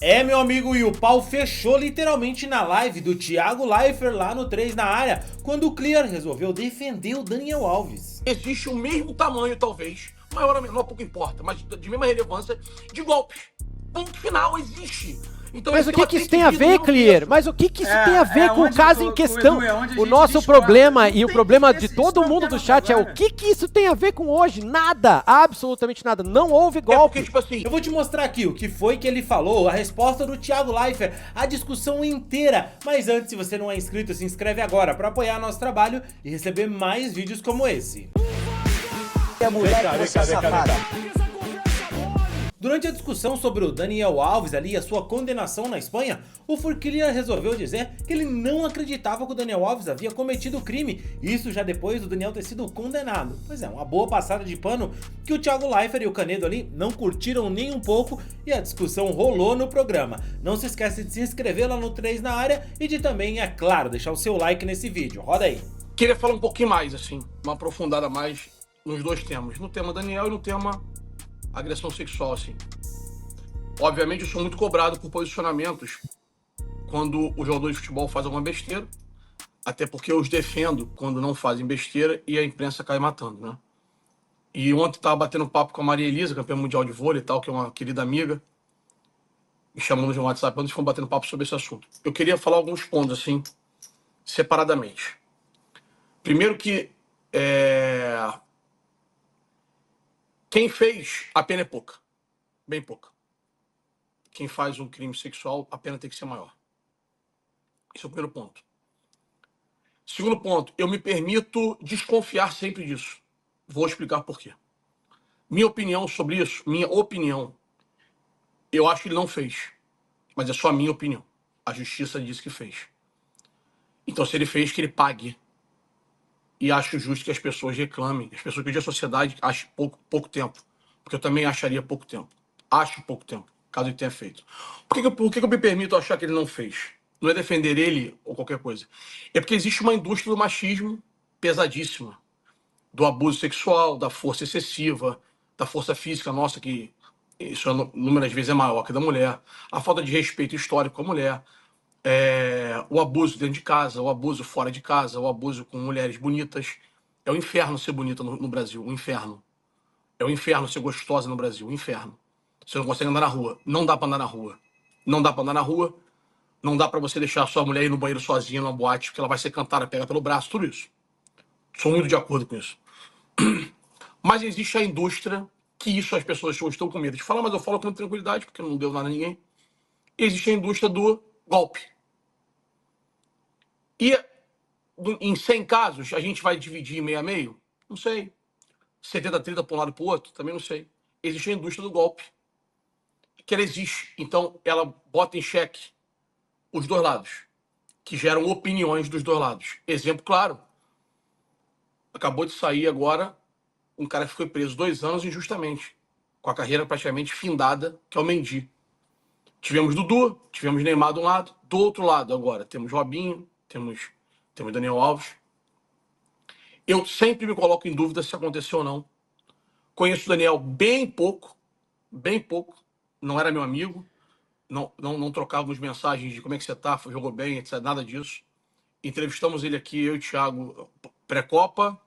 É, meu amigo, e o pau fechou literalmente na live do Thiago Leifert lá no 3 na área, quando o Clear resolveu defender o Daniel Alves. Existe o mesmo tamanho, talvez, maior ou menor, pouco importa, mas de mesma relevância, de golpes. Ponto final, existe. Então, Mas o que isso tem a ver, Clear? Mas o que isso tem a ver com o caso em questão? O nosso problema e o problema de todo mundo do chat é o que isso tem a ver com hoje? Nada, absolutamente nada. Não houve golpe. Porque, tipo assim, Eu vou te mostrar aqui o que foi que ele falou, a resposta do Thiago Leifert, a discussão inteira. Mas antes, se você não é inscrito, se inscreve agora para apoiar nosso trabalho e receber mais vídeos como esse. Durante a discussão sobre o Daniel Alves ali e a sua condenação na Espanha, o Furquilia resolveu dizer que ele não acreditava que o Daniel Alves havia cometido o crime, isso já depois do Daniel ter sido condenado. Pois é, uma boa passada de pano que o Thiago Leifert e o Canedo ali não curtiram nem um pouco e a discussão rolou no programa. Não se esquece de se inscrever lá no 3 na área e de também, é claro, deixar o seu like nesse vídeo. Roda aí. queria falar um pouquinho mais, assim, uma aprofundada mais nos dois temas. No tema Daniel e no tema agressão sexual, assim. Obviamente eu sou muito cobrado por posicionamentos quando os jogadores de futebol fazem alguma besteira, até porque eu os defendo quando não fazem besteira e a imprensa cai matando, né? E ontem estava batendo papo com a Maria Elisa, campeã mundial de vôlei e tal, que é uma querida amiga, me chamando de um WhatsApp, onde fomos batendo papo sobre esse assunto. Eu queria falar alguns pontos, assim, separadamente. Primeiro que quem fez, a pena é pouca, bem pouca. Quem faz um crime sexual, a pena tem que ser maior. Esse é o primeiro ponto. Segundo ponto, eu me permito desconfiar sempre disso. Vou explicar por quê. Minha opinião sobre isso, eu acho que ele não fez. Mas é só a minha opinião. A justiça disse que fez. Então, se ele fez, que ele pague. E acho justo que as pessoas reclamem. As pessoas que a sociedade achem pouco tempo. Porque eu também acharia pouco tempo. Acho pouco tempo, caso ele tenha feito. Por que eu me permito achar que ele não fez? Não é defender ele ou qualquer coisa. É porque existe uma indústria do machismo pesadíssima. Do abuso sexual, da força excessiva, da força física nossa, que isso inúmeras vezes é maior que a da mulher. A falta de respeito histórico com a mulher. O abuso dentro de casa, o abuso fora de casa, o abuso com mulheres bonitas. É o inferno ser bonita no Brasil, o inferno. É o inferno ser gostosa no Brasil, o inferno. Você não consegue andar na rua. Não dá pra andar na rua. Não dá pra andar na rua. Não dá pra você deixar a sua mulher ir no banheiro sozinha, numa boate, porque ela vai ser cantada, pega pelo braço, tudo isso. Sou muito de acordo com isso. Mas existe a indústria, que isso as pessoas estão com medo de falar, mas eu falo com tranquilidade, porque não deu nada a ninguém. Existe a indústria do golpe. E em 100 casos, a gente vai dividir meio a meio? Não sei. 70-30 para um lado e para o outro? Também não sei. Existe a indústria do golpe. Que ela existe. Então, ela bota em xeque os dois lados, que geram opiniões dos dois lados. Exemplo claro. Acabou de sair agora um cara que foi preso 2 anos injustamente, com a carreira praticamente findada, que é o Mendy. Tivemos Dudu, tivemos Neymar de um lado, do outro lado agora temos Robinho, temos Daniel Alves. Eu sempre me coloco em dúvida se aconteceu ou não. Conheço o Daniel bem pouco, não era meu amigo, não trocávamos mensagens de como é que você tá, jogou bem, etc, nada disso. Entrevistamos ele aqui, eu e o Thiago, pré-Copa.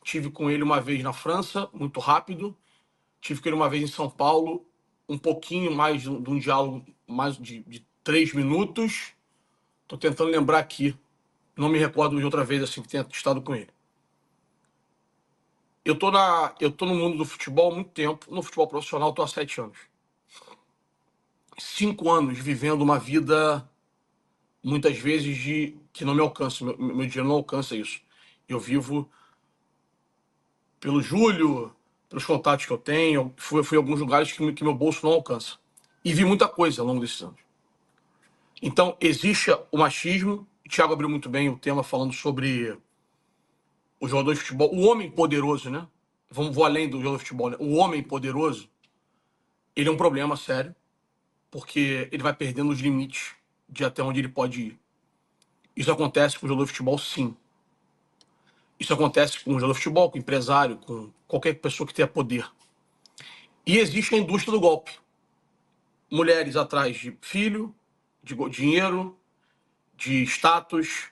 Tive com ele uma vez na França, muito rápido. Tive com ele uma vez em São Paulo, um pouquinho mais de um diálogo, mais de 3 minutos. Tô tentando lembrar aqui. Não me recordo de outra vez assim que tenha estado com ele. Eu tô no mundo do futebol há muito tempo. No futebol profissional, tô há 7 anos. 5 anos vivendo uma vida, muitas vezes, que não me alcança. Meu dinheiro não alcança isso. Eu vivo pelo Júlio, pelos contatos que eu tenho. Fui a alguns lugares que meu bolso não alcança. E vi muita coisa ao longo desses anos. Então, existe o machismo. O Thiago abriu muito bem o tema falando sobre o jogador de futebol, o homem poderoso, né? Vou além do jogador de futebol, né? O homem poderoso, ele é um problema sério, porque ele vai perdendo os limites de até onde ele pode ir. Isso acontece com o jogador de futebol, sim. Isso acontece com o jogador de futebol, com o empresário, com qualquer pessoa que tenha poder. E existe a indústria do golpe. mulheres atrás de filho, de dinheiro, de status.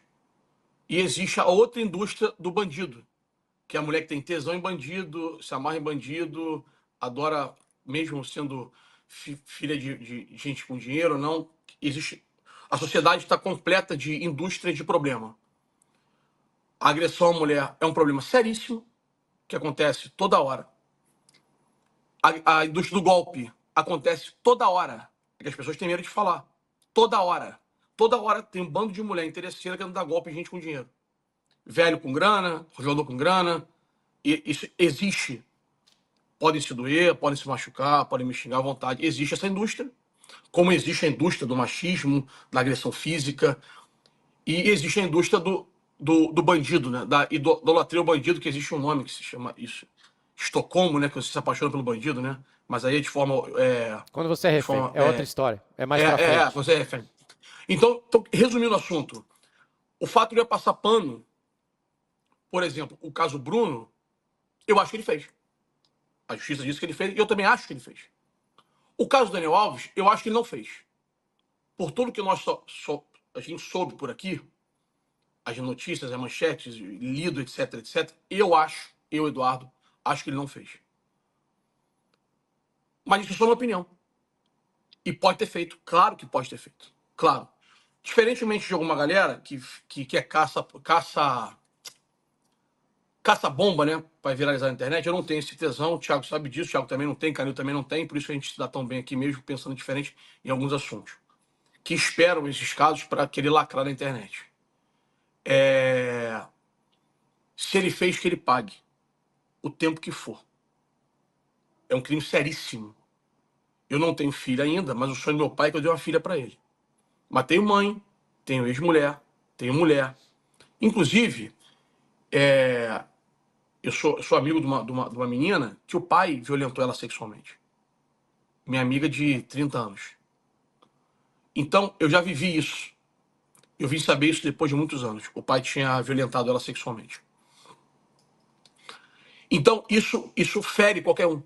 E existe a outra indústria do bandido, que é a mulher que tem tesão em bandido, se amarra em bandido, adora, mesmo sendo filha de gente com dinheiro, não. Existe. A sociedade está completa de indústria de problema. A agressão à mulher é um problema seríssimo, que acontece toda hora. A indústria do golpe acontece toda hora. É que as pessoas têm medo de falar. Toda hora. Toda hora tem um bando de mulher interesseira querendo dar golpe em gente com dinheiro. Velho com grana, jogador com grana. E isso existe. Podem se doer, podem se machucar, podem me xingar à vontade. Existe essa indústria. Como existe a indústria do machismo, da agressão física. E existe a indústria do bandido, né? Da idolatria ao bandido, que existe um nome que se chama isso. Estocolmo, né? Que você se apaixona pelo bandido, né? Mas aí de forma... Quando você é refém, é outra história. É mais pra frente. Você é refém. Então, resumindo o assunto, o fato de eu passar pano, por exemplo, o caso Bruno, eu acho que ele fez. A justiça disse que ele fez e eu também acho que ele fez. O caso Daniel Alves, eu acho que ele não fez. Por tudo que a gente soube por aqui, as notícias, as manchetes, lido, etc, etc, eu, Eduardo, acho que ele não fez. Mas isso é só uma opinião. E pode ter feito. Claro que pode ter feito. Claro. Diferentemente de alguma galera que é caça-bomba, né? Para viralizar na internet, eu não tenho esse tesão. O Thiago sabe disso. O Thiago também não tem. Canil também não tem. Por isso que a gente se dá tão bem aqui mesmo, pensando diferente em alguns assuntos. Que esperam esses casos para querer lacrar na internet. Se ele fez, que ele pague. O tempo que for. É um crime seríssimo. Eu não tenho filha ainda, mas o sonho do meu pai é que eu dê uma filha para ele. Mas tenho mãe, tenho ex-mulher, tenho mulher. Inclusive, eu sou amigo de uma menina que o pai violentou ela sexualmente. Minha amiga de 30 anos. Então, eu já vivi isso. Eu vim saber isso depois de muitos anos. O pai tinha violentado ela sexualmente. Então, isso fere qualquer um.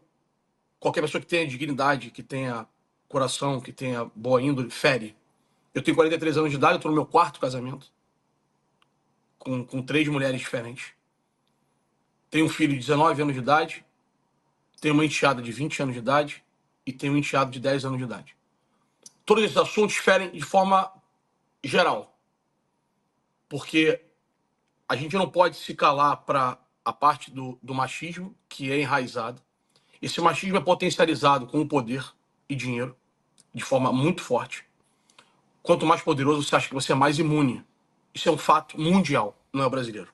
Qualquer pessoa que tenha dignidade, que tenha coração, que tenha boa índole, fere. Eu tenho 43 anos de idade, eu estou no meu 4º casamento. Com 3 mulheres diferentes. Tenho um filho de 19 anos de idade. Tenho uma enteada de 20 anos de idade. E tenho um enteado de 10 anos de idade. Todos esses assuntos ferem de forma geral. Porque a gente não pode se calar para a parte do machismo, que é enraizado. Esse machismo é potencializado com o poder e dinheiro, de forma muito forte. Quanto mais poderoso, você acha que você é mais imune. Isso é um fato mundial, não é brasileiro.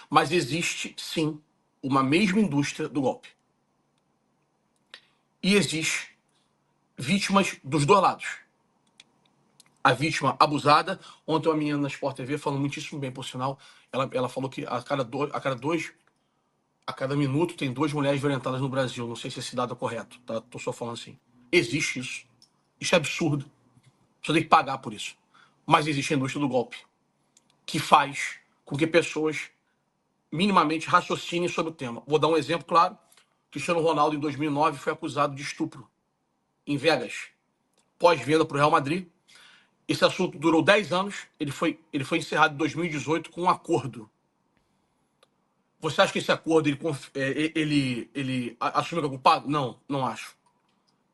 Mas existe, sim, uma mesma indústria do golpe. E existe vítimas dos dois lados. A vítima abusada. Ontem uma menina na Sport TV, falando muitíssimo bem, por sinal, ela falou que a cada minuto tem 2 mulheres violentadas no Brasil. Não sei se esse dado é correto, tá? Tô só falando assim. Existe isso. Isso é absurdo. Você tem que pagar por isso. Mas existe a indústria do golpe, que faz com que pessoas minimamente raciocinem sobre o tema. Vou dar um exemplo claro. Cristiano Ronaldo, em 2009, foi acusado de estupro em Vegas, pós-venda para o Real Madrid. Esse assunto durou 10 anos. Ele foi encerrado em 2018 com um acordo. Você acha que esse acordo ele assume que é culpado? Não, não acho.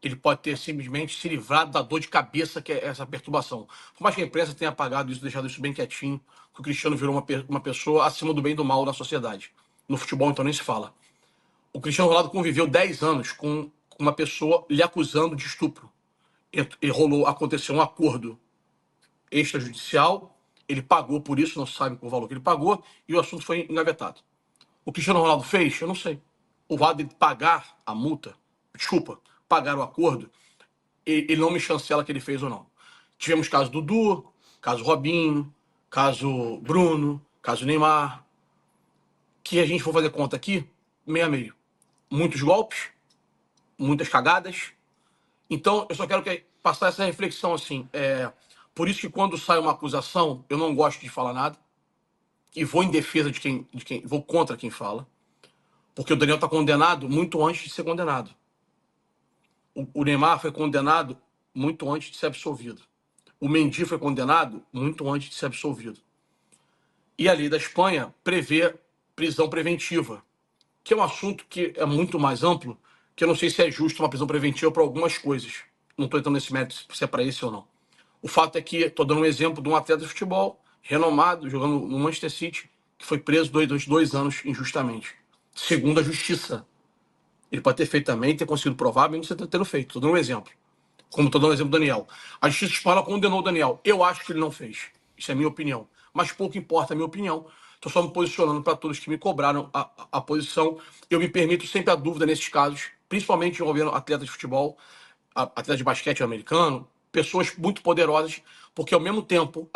Ele pode ter simplesmente se livrado da dor de cabeça que é essa perturbação. Por mais que a imprensa tenha apagado isso, deixado isso bem quietinho, que o Cristiano virou uma pessoa acima do bem e do mal na sociedade. No futebol, então, nem se fala. O Cristiano Ronaldo conviveu 10 anos com uma pessoa lhe acusando de estupro. Aconteceu um acordo extrajudicial, ele pagou por isso, não se sabe qual o valor que ele pagou, e o assunto foi engavetado. O Cristiano Ronaldo fez? Eu não sei. O fato de pagar a multa, pagar o acordo, ele não me chancela que ele fez ou não. Tivemos caso Dudu, caso Robinho, caso Bruno, caso Neymar, que a gente for fazer conta aqui, meio a meio. Muitos golpes, muitas cagadas. Então, eu só quero passar essa reflexão assim. Por isso que quando sai uma acusação, eu não gosto de falar nada. E vou em defesa de quem vou contra quem fala. Porque o Daniel está condenado muito antes de ser condenado. O Neymar foi condenado muito antes de ser absolvido. O Mendy foi condenado muito antes de ser absolvido. E a lei da Espanha prevê prisão preventiva, que é um assunto que é muito mais amplo, que eu não sei se é justo uma prisão preventiva para algumas coisas. Não estou entrando nesse mérito se é para esse ou não. O fato é que, estou dando um exemplo de um atleta de futebol renomado, jogando no Manchester City, que foi preso durante 2 anos injustamente, segundo a justiça. Ele pode ter feito também, ter conseguido provar, mesmo sem ter feito. Estou dando um exemplo. Como estou dando o exemplo do Daniel. A justiça espanhola condenou o Daniel. Eu acho que ele não fez. Isso é a minha opinião. Mas pouco importa a minha opinião. Estou só me posicionando para todos que me cobraram a posição. Eu me permito sempre a dúvida nesses casos, principalmente envolvendo atletas de futebol, atletas de basquete americano, pessoas muito poderosas, porque ao mesmo tempo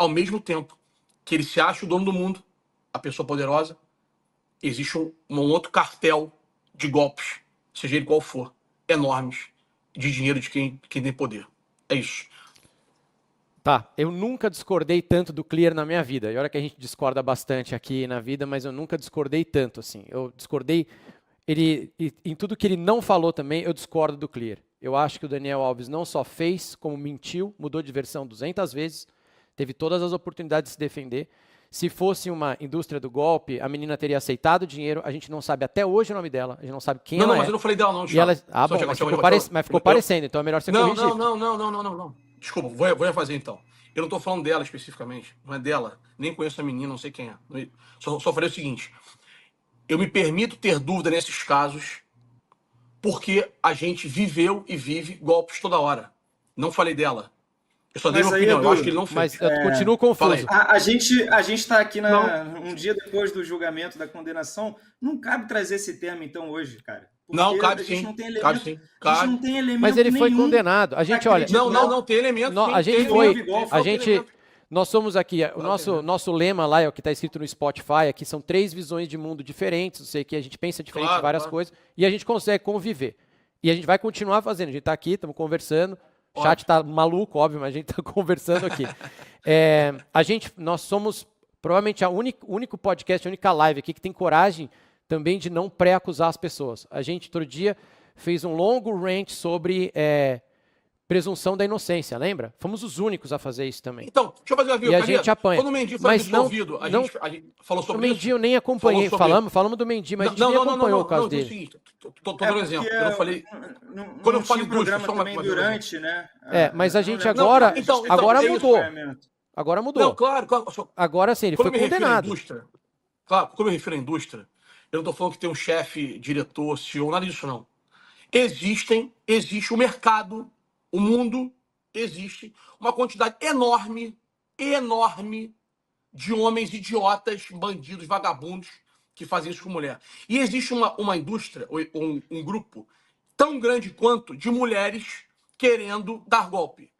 que ele se acha o dono do mundo, a pessoa poderosa, existe um outro cartel de golpes, seja ele qual for, enormes, de dinheiro de quem tem poder. É isso. Tá, eu nunca discordei tanto do Clear na minha vida. E olha que a gente discorda bastante aqui na vida, mas eu nunca discordei tanto, assim. Eu discordei, em tudo que ele não falou também, eu discordo do Clear. Eu acho que o Daniel Alves não só fez, como mentiu, mudou de versão 200 vezes, teve todas as oportunidades de se defender. Se fosse uma indústria do golpe, a menina teria aceitado o dinheiro, a gente não sabe até hoje o nome dela, a gente não sabe quem ela é. Não, mas eu não falei dela não, Ela... Ah, bom, mas ficou parecendo, então é melhor você corrigir. Não. Desculpa, vou refazer então. Eu não estou falando dela especificamente, não é dela, nem conheço a menina, não sei quem é. Só falei o seguinte, eu me permito ter dúvida nesses casos porque a gente viveu e vive golpes toda hora. Não falei dela. Eu só dei minha opinião, eu acho que ele não fez. Mas eu continuo confuso. A gente está aqui um dia depois do julgamento, da condenação. Não cabe trazer esse tema, então, hoje, cara. Não, cabe sim. A gente não tem elemento Mas ele foi condenado. A gente, olha... Não, tem elemento. A gente foi... Nós somos aqui... O nosso lema lá, é o que está escrito no Spotify, aqui são 3 visões de mundo diferentes. Eu sei que a gente pensa diferente em várias coisas. E a gente consegue conviver. E a gente vai continuar fazendo. A gente está aqui, estamos conversando. O chat tá maluco, óbvio, mas a gente tá conversando aqui. Nós somos provavelmente o único podcast, a única live aqui que tem coragem também de não pré-acusar as pessoas. A gente, outro dia, fez um longo rant sobre presunção da inocência, lembra? Fomos os únicos a fazer isso também. Então, deixa eu fazer uma vírgula. E a gente apanha. Quando o Mendy foi absolvido, a gente falou sobre isso? O Mendy eu nem acompanhei. Falamos do Mendy, mas a gente nem acompanhou o caso dele. Tô dando um exemplo. Eu não falei... Quando eu falo programa também durante, né? Mas a gente agora mudou. Agora mudou. Não, claro. Agora sim, ele foi condenado. Claro, como eu me refiro à indústria, eu não estou falando que tem um chefe, diretor, CEO, nada disso não. Existe o mercado, o mundo, existe uma quantidade enorme de homens idiotas, bandidos, vagabundos que fazem isso com mulher. E existe uma indústria, um grupo tão grande quanto de mulheres querendo dar golpe.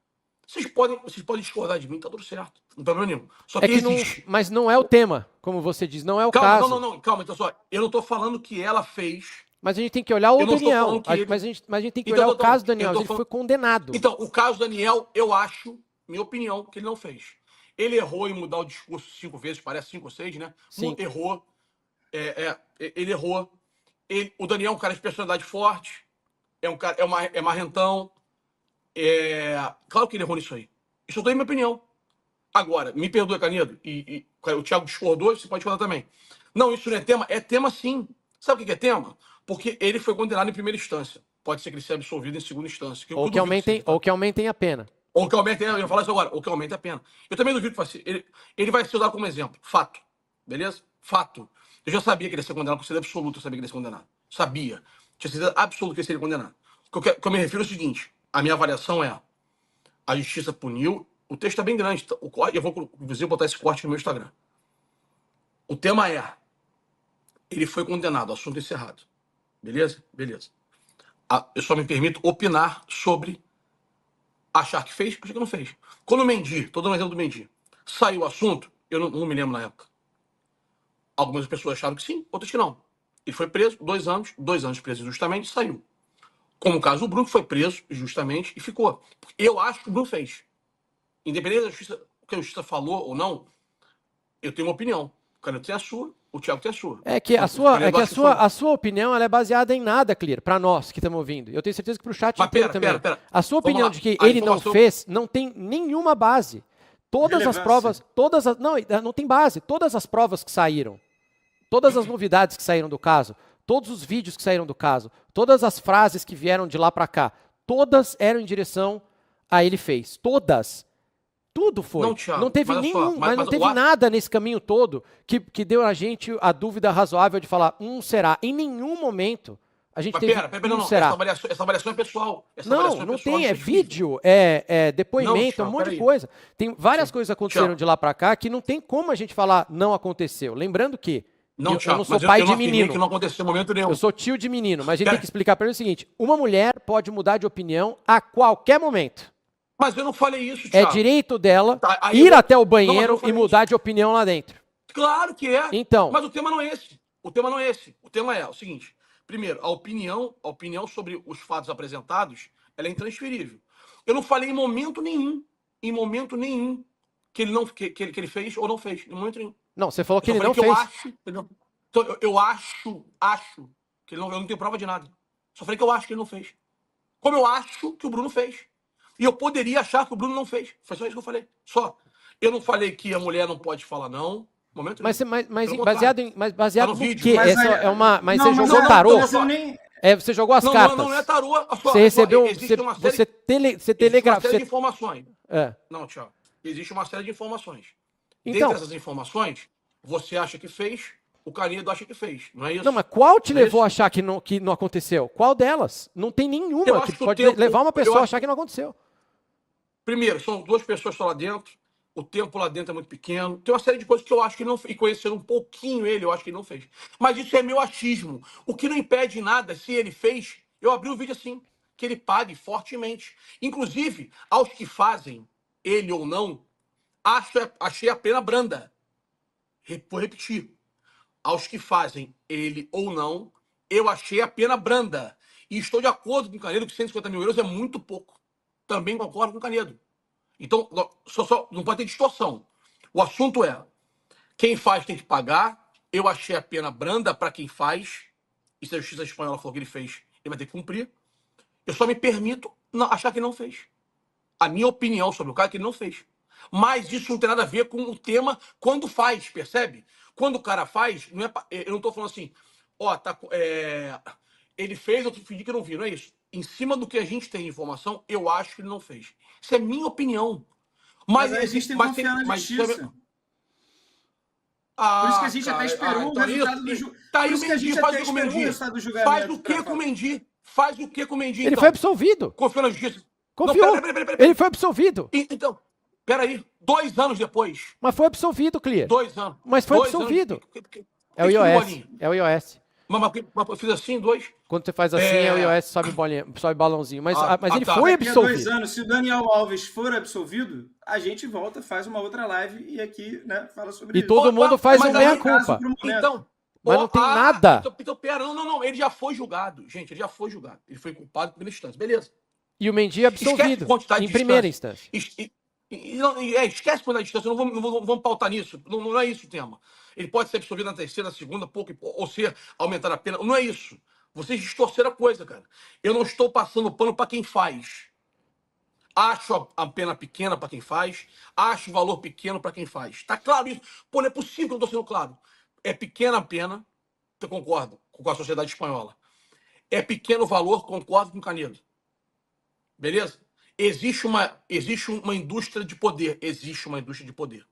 Vocês podem discordar de mim, tá tudo certo. Não tem problema nenhum. Só que existe. Mas não é o tema, como você diz, não é o caso. Calma, então só. Eu não tô falando que ela fez. Mas a gente tem que olhar o Daniel. Mas a gente tem que olhar o caso do Daniel. Ele foi condenado. Então, o caso do Daniel, eu acho, minha opinião, que ele não fez. Ele errou em mudar o discurso 5 vezes, parece 5 ou 6, né? Sim. Errou. Ele errou. O Daniel é um cara de personalidade forte. É marrentão. Claro que ele errou nisso aí. Isso eu dou minha opinião. Agora, me perdoe, Canedo, e o Thiago discordou, você pode falar também. Não, isso não é tema? É tema sim. Sabe o que é tema? Porque ele foi condenado em primeira instância. Pode ser que ele seja absolvido em segunda instância. Ou que aumentem a pena. Ou que aumentem, eu ia falar isso agora, ou que aumente a pena. Eu também duvido que ele vai ser usado como exemplo. Fato. Beleza? Fato. Eu já sabia que ele ia ser condenado por ser absoluto, eu sabia que ele ia ser condenado. Sabia. Tinha certeza absoluta que ele seria condenado. O que eu me refiro é o seguinte, a minha avaliação é, a justiça puniu, o texto é bem grande, eu vou, inclusive, botar esse corte no meu Instagram. O tema é, ele foi condenado, assunto encerrado. Beleza? Beleza. Eu só me permito opinar sobre achar que fez, achar que não fez. Quando o Mendy, tô dando um exemplo do Mendy, saiu o assunto, eu não me lembro na época. Algumas pessoas acharam que sim, outras que não. Ele foi preso 2 anos preso injustamente e saiu. Como o caso do Bruno, que foi preso justamente e ficou. Eu acho que o Bruno fez. Independente da justiça, o que a justiça falou ou não, eu tenho uma opinião. O cara tem a sua, O Thiago tem a sua. É que a sua opinião ela é baseada em nada, Clear, para nós que estamos ouvindo. Eu tenho certeza que para o chat inteiro também. A sua opinião de que ele não fez não tem nenhuma base. Todas as provas, não tem base. Todas as provas que saíram, todas as novidades que saíram do caso, todos os vídeos que saíram do caso, todas as frases que vieram de lá para cá, todas eram em direção a ele fez. Todas. Tudo foi. Não, Thiago, não teve nada nesse caminho todo que deu a gente a dúvida razoável de falar, será. Em nenhum momento a gente teve será. Essa avaliação é pessoal. Não tem, é vídeo, é depoimento, um monte de coisa. Tem várias coisas aconteceram de lá pra cá que não tem como a gente falar não aconteceu. Lembrando que eu não sou pai de menino. Que não aconteceu em momento nenhum. Eu sou tio de menino, mas a gente tem que explicar para ele o seguinte, uma mulher pode mudar de opinião a qualquer momento. Mas eu não falei isso, Thiago. É direito dela ir até o banheiro e mudar de opinião lá dentro. Claro que é. Então. Mas o tema não é esse. O tema não é esse. O tema é o seguinte. Primeiro, a opinião sobre os fatos apresentados, ela é intransferível. Eu não falei em momento nenhum, que ele não que ele fez ou não fez. Em momento nenhum. Não, você falou que ele não fez. Eu acho que ele não, eu não tenho prova de nada. Só falei que eu acho que ele não fez. Como eu acho que o Bruno fez. E eu poderia achar que o Bruno não fez. Foi só isso que eu falei. Só. Eu não falei que a mulher não pode falar não. Momento mas baseado no vídeo. Quê? Mas você jogou tarô? Você jogou as cartas? Não é tarô. Você recebeu... Você telegrafou... Uma série de informações. É. Não, Thiago. Existe uma série de informações. Então, dentre essas informações, você acha que fez, o Canedo acha que fez. Não é isso? Não, mas qual te levou a achar que não aconteceu? Qual delas? Não tem nenhuma que pode levar uma pessoa a achar que não aconteceu. Primeiro, são duas pessoas que estão lá dentro. O tempo lá dentro é muito pequeno. Tem uma série de coisas que eu acho que ele não fez. E conhecendo um pouquinho ele, eu acho que ele não fez. Mas isso é meu achismo. O que não impede nada, se ele fez, eu abri o vídeo assim, que ele pague fortemente. Inclusive, aos que fazem, ele ou não, achei a pena branda. Vou repetir. Aos que fazem ele ou não, eu achei a pena branda. E estou de acordo com o Canedo que 150 mil euros é muito pouco. Também concordo com o Canedo. Então, não pode ter distorção. O assunto é, quem faz tem que pagar. Eu achei a pena branda para quem faz. E se a Justiça Espanhola falou que ele fez, ele vai ter que cumprir. Eu só me permito achar que não fez. A minha opinião sobre o cara é que ele não fez. Mas isso não tem nada a ver com o tema quando faz, percebe? Quando o cara faz, não é, eu não estou falando assim, ele fez, eu fingi que não vi, não é isso. Em cima do que a gente tem de informação, eu acho que ele não fez. Isso é minha opinião. Mas existe confiança na justiça. Por isso que a gente até esperou o resultado do julgamento. Por isso que a gente até esperou o resultado do julgamento. Faz o que com o Mendy? Faz o que com o Mendy, Ele foi absolvido. Confiou na justiça. Confiou. Ele foi absolvido. Então, peraí. 2 anos depois. Mas foi absolvido, Clear. 2 anos. Mas foi absolvido. É o iOS. É o iOS. Mas eu fiz assim, 2. Quando você faz assim, é o iOS, sobe balãozinho. Mas ele foi absolvido. 2 anos, se o Daniel Alves for absolvido, a gente volta, faz uma outra live e aqui, né, fala sobre isso. E todo mundo faz o meia-culpa. Então, mas não tem nada. Então, pera, não. Ele já foi julgado. Gente, ele já foi julgado. Ele foi culpado em primeira instância. Beleza. E o Mendy é absolvido em primeira instância. Esquece quando a distância, não vamos pautar nisso. Não é isso o tema. Ele pode ser absolvido na terceira, na segunda, ou ser aumentar a pena. Não é isso. Vocês distorceram a coisa, cara. Eu não estou passando pano para quem faz. Acho a pena pequena para quem faz. Acho o valor pequeno para quem faz. Tá claro isso? Pô, não é possível que eu não estou sendo claro. É pequena a pena, eu concordo com a sociedade espanhola. É pequeno o valor, concordo com o Canedo. Beleza? Existe uma indústria de poder. Existe uma indústria de poder.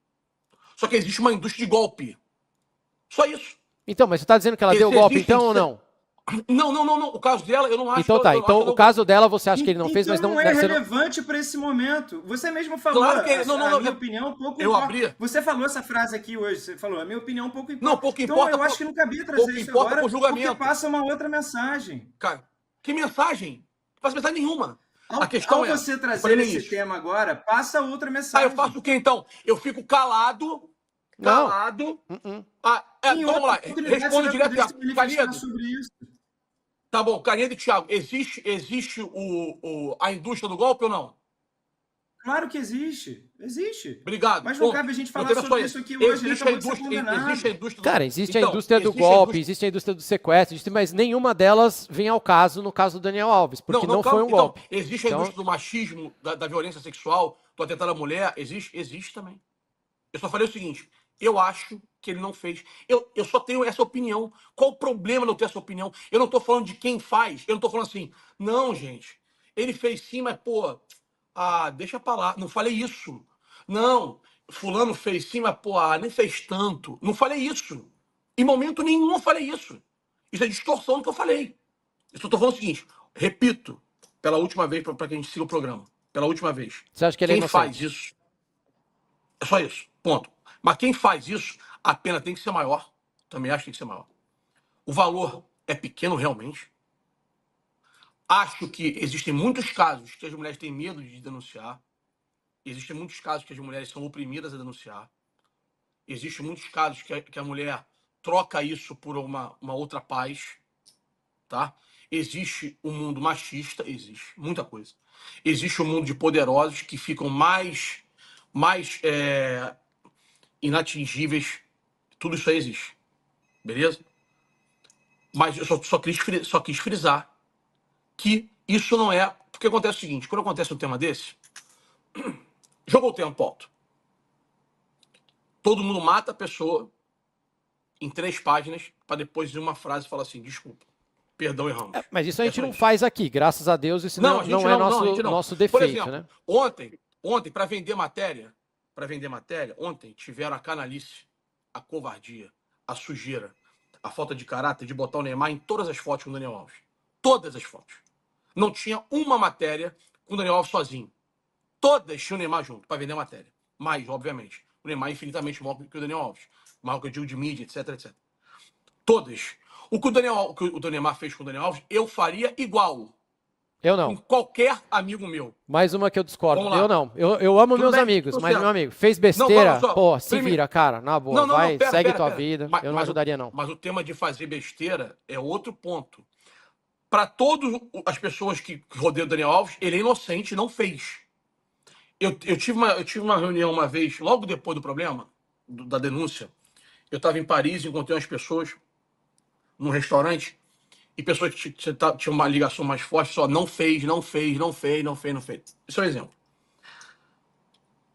Só que existe uma indústria de golpe. Só isso. Então, mas você está dizendo que ela deu golpe, então, ou não? Não. O caso dela, eu não acho. Então tá. Então, o caso dela, você acha que ele não fez, mas não... Não é relevante para esse momento. Você mesmo falou. Claro que a minha opinião pouco eu abri. Você falou essa frase aqui hoje. Você falou, a minha opinião pouco importa. Não, pouco importa. Então, eu acho que não cabia trazer isso agora, julgamento. porque passa uma outra mensagem. Cara, que mensagem? Não passa mensagem nenhuma. A questão é, você trazer esse tema agora, passa outra mensagem. Eu faço o quê, então? Eu fico calado. Calado. Então, vamos lá. Responde direto. Canedo. Tá bom, Canedo e Thiago, existe a indústria do golpe ou não? Claro que existe. Existe. Obrigado. Mas não cabe a gente falar sobre isso aqui hoje. Ele acabou de ser condenado. Existe a indústria. Cara, existe a indústria do golpe, existe a indústria do sequestro, mas nenhuma delas vem ao caso no caso do Daniel Alves, porque não foi um golpe. Existe a indústria do machismo, da violência sexual, do atentado à mulher, existe também. Eu só falei o seguinte, eu acho que ele não fez. Eu só tenho essa opinião. Qual o problema de eu ter essa opinião? Eu não tô falando de quem faz, eu não tô falando assim, não, gente, ele fez sim, mas, pô, deixa pra lá. Não falei isso. Não, fulano fez sim, mas, pô, nem fez tanto. Não falei isso. Em momento nenhum eu falei isso. Isso é distorção do que eu falei. Eu só tô falando o seguinte, repito, pela última vez, pra que a gente siga o programa. Pela última vez. Você acha que ele é inocente? Quem faz isso? É só isso, ponto. Mas quem faz isso, a pena tem que ser maior. Também acho que tem que ser maior. O valor é pequeno realmente. Acho que existem muitos casos que as mulheres têm medo de denunciar. Existem muitos casos que as mulheres são oprimidas a denunciar. Existem muitos casos que a mulher troca isso por uma outra paz. Tá? Existe um mundo machista, existe muita coisa. Existe um mundo de poderosos que ficam mais inatingíveis. Tudo isso aí existe. Beleza? Mas eu só quis frisar que isso não é... Porque acontece o seguinte, quando acontece um tema desse, jogou o tempo alto. Todo mundo mata a pessoa em 3 páginas para depois de uma frase falar assim, desculpa, perdão, erramos. Mas isso a gente não faz aqui, graças a Deus, isso não é nosso defeito, por exemplo, né? Ontem, para vender matéria, ontem tiveram a canalice, a covardia, a sujeira, a falta de caráter de botar o Neymar em todas as fotos com o Daniel Alves. Todas as fotos. Não tinha uma matéria com o Daniel Alves sozinho. Todas tinham o Neymar junto, para vender matéria. Mas, obviamente, o Neymar é infinitamente maior que o Daniel Alves. Maior que eu digo de mídia, etc, etc. Todas. O que o Neymar fez com o Daniel Alves, eu faria igual. Eu não. Com qualquer amigo meu. Mais uma que eu discordo. Eu não. Eu amo meus amigos, mas meu amigo, fez besteira, pô, se vira, cara, na boa. Segue tua vida. Eu não ajudaria, não. Mas o tema de fazer besteira é outro ponto. Para todas as pessoas que rodeiam o Daniel Alves, ele é inocente, não fez. Eu tive uma reunião uma vez, logo depois do problema, da denúncia. Eu estava em Paris, encontrei umas pessoas num restaurante, e pessoas que tinham uma ligação mais forte, só não fez. Isso é um exemplo.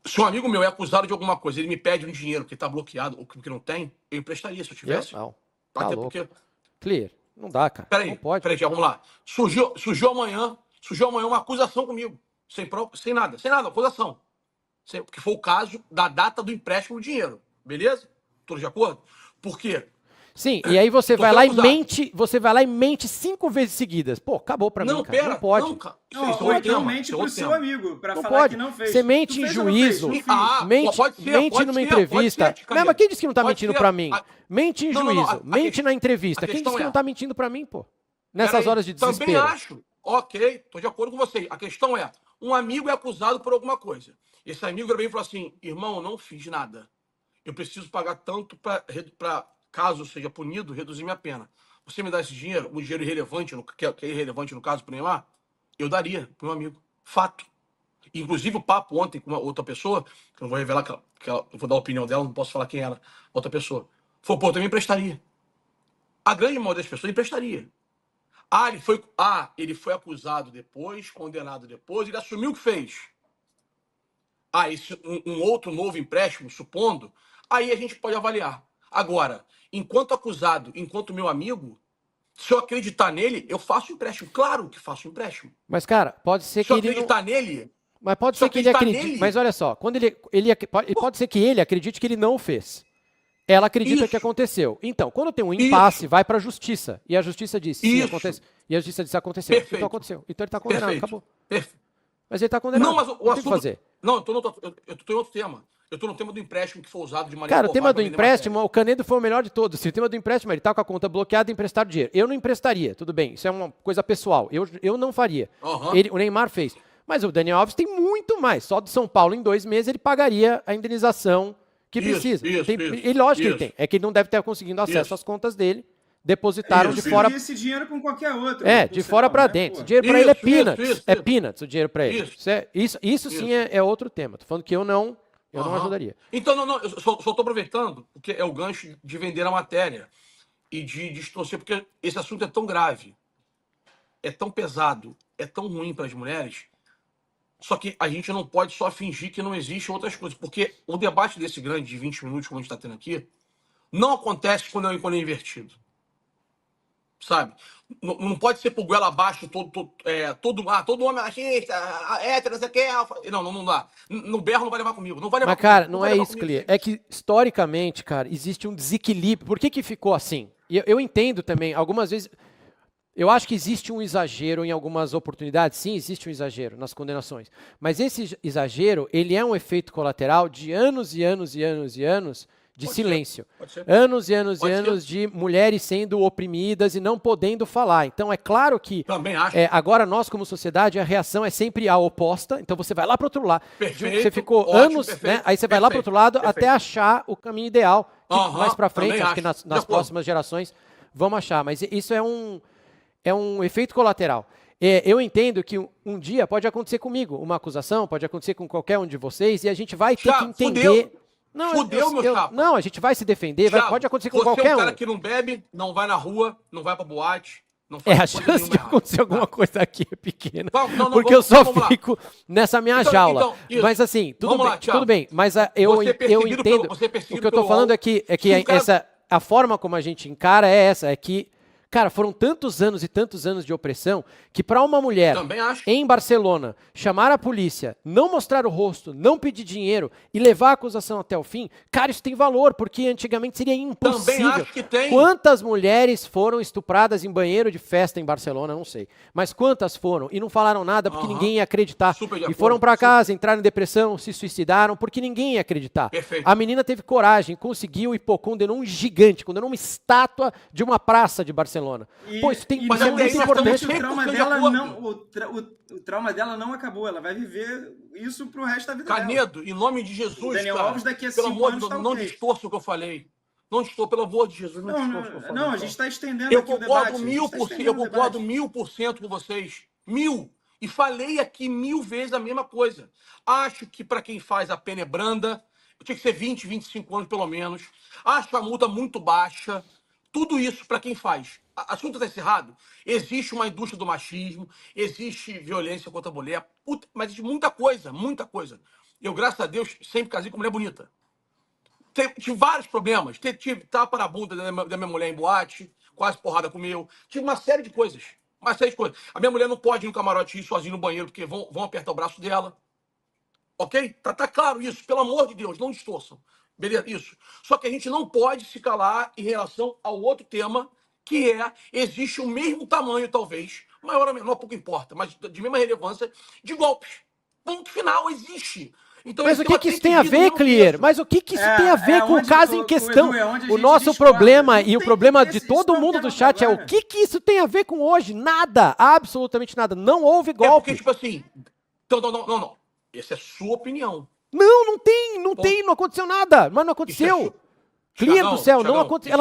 Se um amigo meu é acusado de alguma coisa, ele me pede um dinheiro que está bloqueado ou que não tem, eu emprestaria se eu tivesse. Não. Tá até louco. porque... Clear. Não dá, cara. Não pode. Peraí, vamos lá. Surgiu amanhã uma acusação comigo. Sem nada, acusação. Porque foi o caso da data do empréstimo do dinheiro. Beleza? Todos de acordo? Por quê? Sim, e aí você vai lá e mente 5 vezes seguidas. Pô, acabou pra mim, cara. Não pode. Não mente pro seu amigo, pra falar pode. Que não fez. Você mente em juízo, mente numa entrevista. Mas quem disse que não tá mentindo pra mim? Mente em juízo, mente na entrevista. Quem disse que não tá mentindo pra mim, pô? Nessas horas de desespero. Também acho. Ok, tô de acordo com você. A questão é, um amigo é acusado por alguma coisa. Esse amigo veio e falou assim, irmão, eu não fiz nada. Eu preciso pagar tanto pra caso seja punido, reduzir minha pena. Você me dá esse dinheiro, um dinheiro irrelevante, que é irrelevante no caso para Neymar, eu daria para meu amigo. Fato. Inclusive o papo ontem com uma outra pessoa, que eu não vou revelar, eu vou dar a opinião dela, não posso falar quem era, outra pessoa. Falou, pô, eu também emprestaria. A grande maioria das pessoas emprestaria. Ele foi acusado depois, condenado depois, ele assumiu o que fez. Um outro novo empréstimo, supondo, aí a gente pode avaliar. Agora, enquanto acusado, enquanto meu amigo, se eu acreditar nele, eu faço empréstimo. Claro que faço empréstimo. Mas, cara, pode ser que ele acreditar nele... Mas pode ser que ele acredite... Mas olha só, quando pode ser que ele acredite que ele não fez. Ela acredita que aconteceu. Então, quando tem um impasse, vai pra justiça. E a justiça diz, sim, acontece. E a justiça diz, aconteceu. Perfeito. Então aconteceu. Então ele tá condenado, acabou. Perfeito. Mas ele tá condenado. Não, mas o assunto... fazer. Não, eu tô em outro tema. Eu tô no tema do empréstimo que foi usado de maneira... Cara, o tema do empréstimo, o Canedo foi o melhor de todos. Se o tema do empréstimo, ele tá com a conta bloqueada e emprestar dinheiro. Eu não emprestaria, tudo bem. Isso é uma coisa pessoal. Eu não faria. O Neymar fez. Mas o Daniel Alves tem muito mais. Só de São Paulo, em 2 meses, ele pagaria a indenização que precisa. Lógico que ele tem. É que ele não deve ter conseguido acesso às contas dele, depositaram de fora... esse dinheiro com qualquer outro. De fora para dentro. O dinheiro para ele é peanuts. É peanuts o dinheiro para ele. Isso sim é outro tema. Tô falando que eu não ajudaria. Então, eu só tô aproveitando, porque é o gancho de vender a matéria e de distorcer, porque esse assunto é tão grave, é tão pesado, é tão ruim para as mulheres, só que a gente não pode só fingir que não existem outras coisas, porque o debate desse grande de 20 minutos, como a gente está tendo aqui, não acontece quando é invertido. Sabe? Não pode ser por goela abaixo todo homem machista, hétero, você quer... Não dá. No berro não vai levar comigo. Não vai levar Mas, cara, comigo, não é isso, Clear. É que, historicamente, cara, existe um desequilíbrio. Por que ficou assim? Eu entendo também, algumas vezes... Eu acho que existe um exagero em algumas oportunidades. Sim, existe um exagero nas condenações. Mas esse exagero, ele é um efeito colateral de anos e anos e anos e anos de silêncio. Anos e anos e anos de mulheres sendo oprimidas e não podendo falar. Então, é claro que agora nós, como sociedade, a reação é sempre a oposta. Então, você vai lá para o outro lado. Você ficou anos, né? Aí você vai lá para o outro lado até achar o caminho ideal. Que mais para frente, acho que nas próximas gerações, vamos achar. Mas isso é um efeito colateral. Eu entendo que um dia pode acontecer comigo, uma acusação, pode acontecer com qualquer um de vocês, e a gente vai ter que entender... Não, a gente vai se defender, pode acontecer com qualquer um. Você é um cara que não bebe, não vai na rua, não vai pra boate, não faz a chance de acontecer alguma coisa aqui é pequena, porque eu só fico nessa minha jaula. Mas assim, tudo bem, mas eu entendo, o que eu tô falando é que a forma como a gente encara é que, cara, foram tantos anos e tantos anos de opressão que para uma mulher em Barcelona chamar a polícia, não mostrar o rosto, não pedir dinheiro e levar a acusação até o fim, cara, isso tem valor, porque antigamente seria impossível. Também acho que tem. Quantas mulheres foram estupradas em banheiro de festa em Barcelona, não sei. Mas quantas foram? E não falaram nada porque ninguém ia acreditar. E foram para casa, entraram em depressão, se suicidaram porque ninguém ia acreditar. Perfeito. A menina teve coragem, conseguiu e condenou um gigante, condenou uma estátua de uma praça de Barcelona. Isso tem muito importante. O trauma dela não acabou. Ela vai viver isso pro resto da vida dela. Canedo, em nome de Jesus, o Daniel Alves daqui a 5 anos tá não distorça o que eu falei. Não distorça, pelo amor de Jesus. Não, a gente está estendendo aqui o debate. Eu concordo 1000% com vocês. 1000%. E falei aqui 1000 vezes a mesma coisa. Acho que para quem faz a pena é branda. Tinha que ser 20, 25 anos pelo menos. Acho a multa muito baixa. Tudo isso para quem faz. Assunto está encerrado. Existe uma indústria do machismo, existe violência contra a mulher, mas existe muita coisa. Eu, graças a Deus, sempre casei com mulher bonita. Tive vários problemas. Tive tapa na bunda da minha mulher em boate, quase porrada comeu. Tive uma série de coisas. A minha mulher não pode ir no camarote ir sozinha no banheiro, porque vão apertar o braço dela. Ok? Tá claro isso. Pelo amor de Deus, não distorçam. Beleza? Isso. Só que a gente não pode se calar em relação ao outro tema, que existe o mesmo tamanho, talvez, maior ou menor, pouco importa, mas de mesma relevância, de golpes. Ponto final, existe. Então, mas o que isso tem a ver, Clear? Mas o que isso tem a ver com o caso em questão? O nosso problema e o problema de todo mundo do chat é o que isso tem a ver com hoje? Nada, absolutamente nada. Não houve golpe. Porque, tipo assim, não. Essa é a sua opinião. Não tem, não aconteceu nada, mas não aconteceu. Clear do céu, não aconteceu.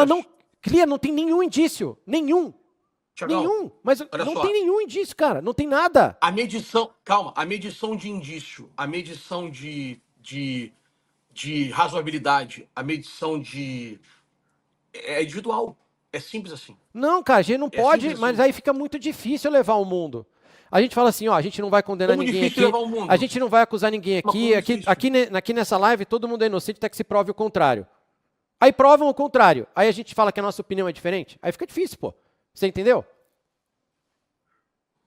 Clear, não tem nenhum indício. Nenhum. Mas não tem nenhum indício, cara. Não tem nada. A medição de indício, a medição de razoabilidade, a medição é individual. É simples assim. Não, cara, a gente não pode, mas aí fica muito difícil levar o mundo. A gente fala assim, a gente não vai condenar ninguém aqui, a gente não vai acusar ninguém aqui nessa live todo mundo é inocente até que se prove o contrário. Aí provam o contrário, aí a gente fala que a nossa opinião é diferente, aí fica difícil, pô. Você entendeu?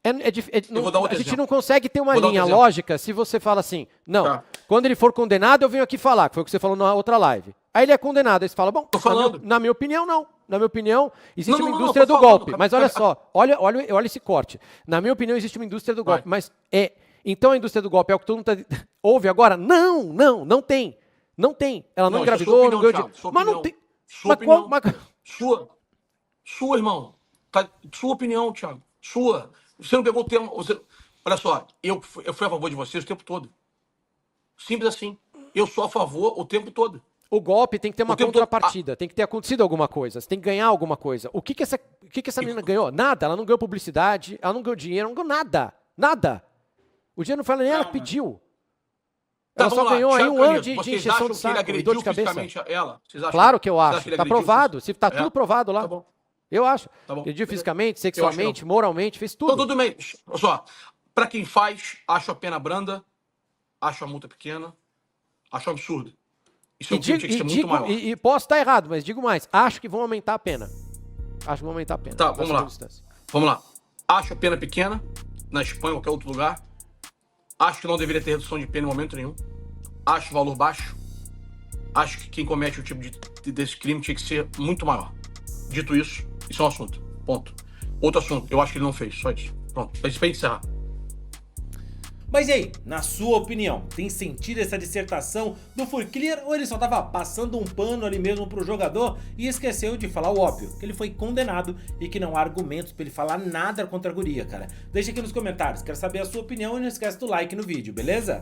A gente não consegue ter uma linha lógica se você fala assim, quando ele for condenado eu venho aqui falar, que foi o que você falou na outra live. Aí ele é condenado, aí você fala, bom, na minha opinião não. Na minha opinião, existe uma indústria do golpe. Mas olha só, olha esse corte. Na minha opinião, existe uma indústria do golpe. Mas então a indústria do golpe é o que todo mundo ouve agora? Não tem. Não tem. Ela não engravidou, não ganhou de... Mas não tem. Sua, irmão. Sua opinião, Thiago. Sua. Você não pegou o tema. Olha só, eu fui a favor de vocês o tempo todo. Simples assim. Eu sou a favor o tempo todo. O golpe tem que ter uma O tempo contrapartida, tem que ter acontecido alguma coisa, você tem que ganhar alguma coisa. O que essa menina ganhou? Nada, ela não ganhou publicidade, ela não ganhou dinheiro, não ganhou nada, nada. O dinheiro não foi nem ela que pediu. Ela só ganhou aí um ano de injeção de saco e dor de cabeça. Ela? Claro que eu acho, tá provado, tá tudo provado lá. Tá bom. Eu acho. Tá bom. Agrediu fisicamente, sexualmente, moralmente, fez tudo. Tudo bem. Olha só, pra quem faz, acho a pena branda, acho a multa pequena, acho um absurdo. Isso é um crime que tinha que ser muito maior. E posso estar errado, mas digo mais, acho que vão aumentar a pena. Acho que vão aumentar a pena. Tá, vamos lá. Vamos lá. Acho a pena pequena, na Espanha ou qualquer outro lugar. Acho que não deveria ter redução de pena em momento nenhum. Acho o valor baixo. Acho que quem comete o tipo desse crime tinha que ser muito maior. Dito isso, isso é um assunto. Ponto. Outro assunto, eu acho que ele não fez, só isso. Pronto, pra gente encerrar. Mas e aí, na sua opinião, tem sentido essa dissertação do Furclier ou ele só tava passando um pano ali mesmo pro jogador e esqueceu de falar o óbvio, que ele foi condenado e que não há argumentos pra ele falar nada contra a guria, cara? Deixa aqui nos comentários, quero saber a sua opinião e não esquece do like no vídeo, beleza?